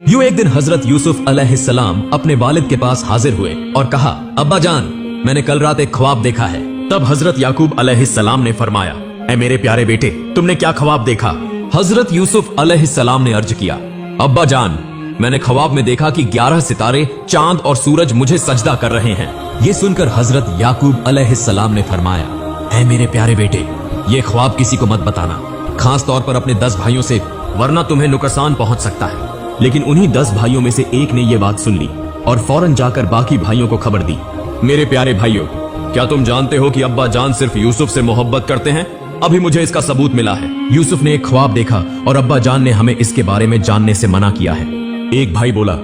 यूं एक दिन हजरत यूसुफ अलैहिस्सलाम अपने वालिद के पास हाजिर हुए और कहा, अब्बा जान, मैंने कल रात एक ख्वाब देखा है। तब हजरत याकूब अलैहिस्सलाम ने फरमाया, ऐ मेरे प्यारे बेटे, तुमने क्या ख्वाब देखा? हजरत यूसुफ अलैहिस्सलाम ने अर्ज किया, अब्बा जान, मैंने ख्वाब में देखा कि 11 सितारे, चांद और सूरज मुझे सजदा कर रहे हैं। ये सुनकर हजरत याकूब अलैहिस्सलाम ने फरमाया, ऐ मेरे प्यारे बेटे, ये ख्वाब किसी को मत बताना, खास तौर पर अपने 10 भाइयों से, वरना तुम्हें नुकसान पहुंच सकता है। लेकिन उन्हीं 10 भाइयों में से एक ने ये बात सुन ली और फौरन जाकर बाकी भाइयों को खबर दी। मेरे प्यारे भाइयों, क्या तुम जानते हो कि अब्बा जान सिर्फ यूसुफ से मोहब्बत करते हैं? अभी मुझे इसका सबूत मिला है। यूसुफ ने एक ख्वाब देखा और अब्बा जान ने हमें इसके बारे में जानने से मना किया है। एक भाई बोला,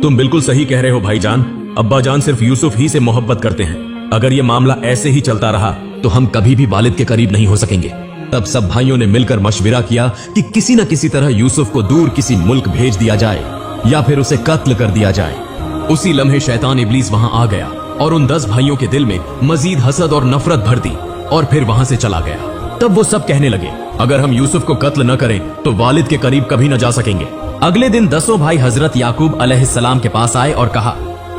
तुम बिल्कुल सही कह रहे हो भाईजान, अब्बा जान सिर्फ यूसुफ ही से मोहब्बत करते हैं। अगर ये मामला ऐसे ही चलता रहा तो हम कभी भी वालिद के करीब नहीं हो सकेंगे। तब सब भाइयों ने मिलकर मशविरा किया कि किसी न किसी तरह यूसुफ को दूर किसी मुल्क भेज दिया जाए या फिर उसे कत्ल कर दिया जाए। उसी लम्हे शैतान इब्लीस वहां आ गया और उन 10 भाइयों के दिल में मजीद हसद और नफरत भर दी और फिर वहां से चला गया। तब वो सब कहने लगे, अगर हम यूसुफ को कत्ल न करें तो वालिद के करीब कभी न जा सकेंगे। अगले दिन 10 भाई हजरत याकूब अलैहिस्सलाम के पास आए और कहा,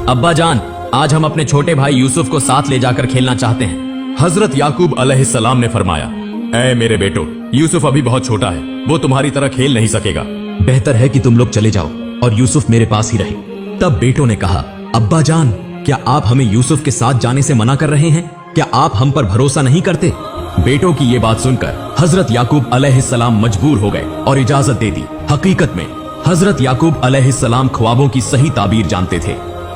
अब्बा जान, आज हम अपने छोटे भाई यूसुफ को साथ ले जाकर खेलना चाहते हैं। हजरत याकूब अलैहिस्सलाम ने फरमाया, ऐ मेरे बेटो, यूसुफ अभी बहुत छोटा है, वो तुम्हारी तरह खेल नहीं सकेगा। बेहतर है कि तुम लोग चले जाओ और यूसुफ मेरे पास ही रहे। तब बेटों ने कहा, अब्बा जान, क्या आप हमें यूसुफ के साथ जाने से मना कर रहे हैं? क्या आप हम पर भरोसा नहीं करते? बेटों की ये बात सुनकर हजरत याकूब अलैहिस्सलाम मजबूर हो गए और इजाजत दे दी। हकीकत में हजरत याकूब अलैहिस्सलाम ख्वाबों की सही ताबीर जानते थे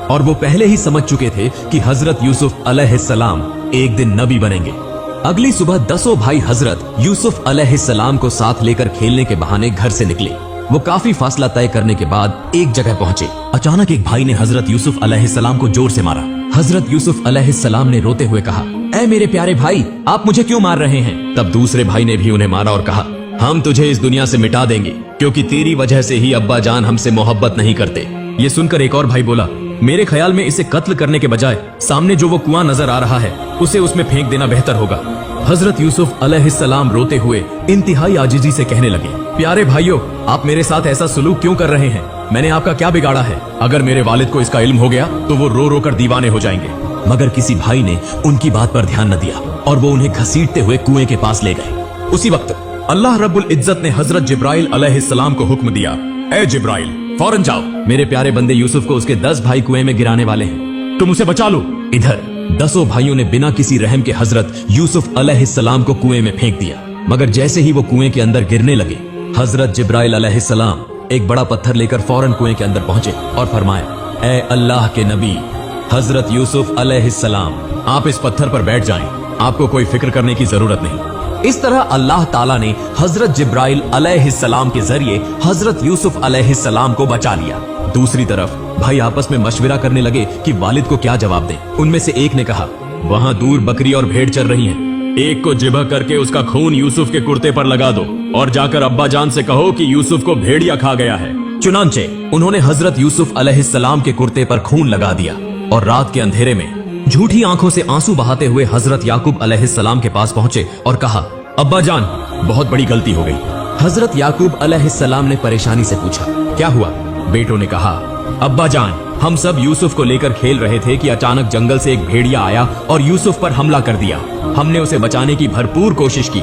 और वो पहले ही समझ चुके थे कि हजरत यूसुफ अलैहिस्सलाम एक दिन नबी बनेंगे। अगली सुबह 10 भाई हजरत यूसुफ अलैहिस्सलाम को साथ लेकर खेलने के बहाने घर से निकले। वो काफी फासला तय करने के बाद एक जगह पहुंचे। अचानक एक भाई ने हजरत यूसुफ अलैहिस्सलाम को जोर से मारा। हजरत यूसुफ अलैहिस्सलाम ने रोते हुए कहा, ऐ मेरे प्यारे भाई, आप मुझे क्यों मार रहे हैं? तब दूसरे भाई ने भी उन्हें मारा और कहा, हम तुझे इस दुनिया से मिटा देंगे, क्योंकि तेरी वजह से ही अब्बा जान हमसे मोहब्बत नहीं करते। ये सुनकर एक और भाई बोला, मेरे ख्याल में इसे कत्ल करने के बजाय सामने जो वो कुआं नजर आ रहा है उसे उसमें फेंक देना बेहतर होगा। हजरत यूसुफ अलैहिस्सलाम रोते हुए इंतहाई आजिजी से कहने लगे, प्यारे भाइयों, आप मेरे साथ ऐसा सलूक क्यों कर रहे हैं? मैंने आपका क्या बिगाड़ा है? अगर मेरे वालिद को इसका इल्म हो गया तो वो रो रो कर दीवाने हो जाएंगे। मगर किसी भाई ने उनकी बात पर ध्यान न दिया और वो उन्हें घसीटते हुए कुएं के पास ले गए। उसी वक्त अल्लाह रब्बुल इज्जत ने हजरत जिब्राइल अलैहिस्सलाम को हुक्म दिया, ए जिब्राइल, फौरन जाओ, मेरे प्यारे बंदे यूसुफ को उसके 10 भाई कुएं में गिराने वाले हैं, तुम उसे बचा लो। इधर 10 भाइयों ने बिना किसी रहम के हजरत यूसुफ अलैहिस्सलाम को कुएं में फेंक दिया। मगर जैसे ही वो कुएं के अंदर गिरने लगे, हजरत जिब्राइल अलैहिस्सलाम एक बड़ा पत्थर लेकर फौरन कुएं के अंदर पहुंचे और फरमाया, ऐ अल्लाह के नबी हजरत यूसुफ अलैहिस्सलाम, आप इस पत्थर पर बैठ जाएं, आपको कोई फिक्र करने की जरूरत नहीं। इस तरह अल्लाह ताला ने हजरत जिब्राइल अलैहिस्सलाम के जरिए हजरत यूसुफ अलैहिस्सलाम को बचा लिया। दूसरी तरफ भाई आपस में मशविरा करने लगे कि वालिद को क्या जवाब दें। उनमें से एक ने कहा, वहाँ दूर बकरी और भेड़ चल रही हैं, एक को जिबह करके उसका खून यूसुफ के कुर्ते पर लगा दो और जाकर अब्बा जान से कहो कि यूसुफ को भेड़िया खा गया है। चुनांचे उन्होंने हजरत यूसुफ अलैहिस्सलाम के कुर्ते पर खून लगा दिया और रात के अंधेरे में झूठी आंखों से आंसू बहाते हुए हजरत याकूब अलैहिस्सलाम के पास पहुंचे और कहा, अब्बा जान, बहुत बड़ी गलती हो गई। हजरत याकूब अलैहिस्सलाम ने परेशानी से पूछा, क्या हुआ? बेटों ने कहा, अब्बा जान, हम सब यूसुफ को लेकर खेल रहे थे कि अचानक जंगल से एक भेड़िया आया और यूसुफ पर हमला कर दिया। हमने उसे बचाने की भरपूर कोशिश की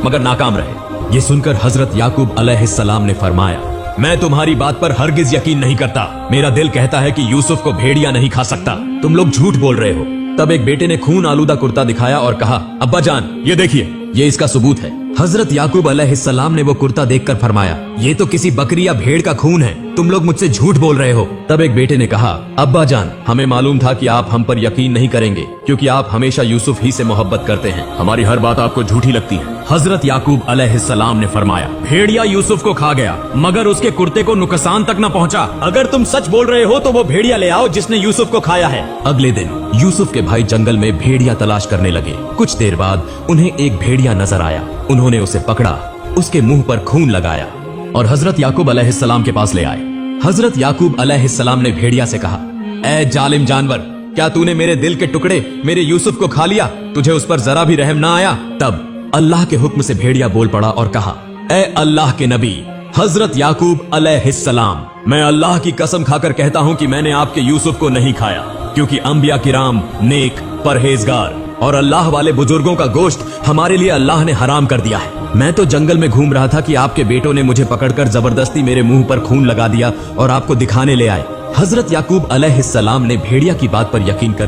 मगर नाकाम रहे। ये सुनकर हजरत याकूब अलैहिस्सलाम ने फरमाया, मैं तुम्हारी बात पर हरगिज यकीन नहीं करता। मेरा दिल कहता है कि यूसुफ को भेड़िया नहीं खा सकता। तुम लोग झूठ बोल रहे हो। तब एक बेटे ने खून आलूदा कुर्ता दिखाया और कहा, अब्बा जान, ये देखिए, ये इसका सबूत है। हजरत याकूब अलैहिस्सलाम ने वो कुर्ता देखकर फरमाया, ये तो किसी बकरी या भेड़ का खून है, तुम लोग मुझसे झूठ बोल रहे हो। तब एक बेटे ने कहा, अब्बा जान, हमें मालूम था कि आप हम पर यकीन नहीं करेंगे, क्योंकि आप हमेशा यूसुफ ही से मोहब्बत करते हैं। हमारी हर बात आपको झूठी लगती है। हजरत याकूब अलैहिस्सलाम ने फरमाया, भेड़िया यूसुफ को खा गया मगर उसके कुर्ते को नुकसान तक न पहुंचा। अगर तुम सच बोल रहे हो तो वो भेड़िया ले आओ जिसने यूसुफ को खाया है। अगले दिन यूसुफ के भाई जंगल में भेड़िया तलाश करने लगे। कुछ देर बाद उन्हें एक भेड़िया नजर आया। उन्होंने उसे पकड़ा, उसके मुंह पर खून लगाया और हजरत याकूब अलैहिस्सलाम के पास ले आए। हजरत याकूब अलैहिस्सलाम ने भेड़िया से कहा, ऐ जालिम जानवर, क्या तूने मेरे दिल के टुकड़े मेरे यूसुफ को खा लिया? तुझे उस पर जरा भी रहम ना आया? तब अल्लाह के हुक्म से भेड़िया बोल पड़ा और कहा, ऐ अल्लाह के नबी हजरत याकूब अलैहिस्सलाम, मैं अल्लाह की कसम खाकर कहता हूँ कि मैंने आपके यूसुफ को नहीं खाया, क्योंकि अंबिया किराम नेक, परहेजगार और अल्लाह वाले बुजुर्गों का गोश्त हमारे लिए अल्लाह ने हराम कर दिया है। मैं तो जंगल में घूम रहा था कि आपके बेटों ने मुझे पकड़कर जबरदस्ती मेरे मुंह पर खून लगा दिया और आपको दिखाने ले आए। हजरत याकूब अलैहिस्सलाम ने भेड़िया की बात पर यकीन कर लिया।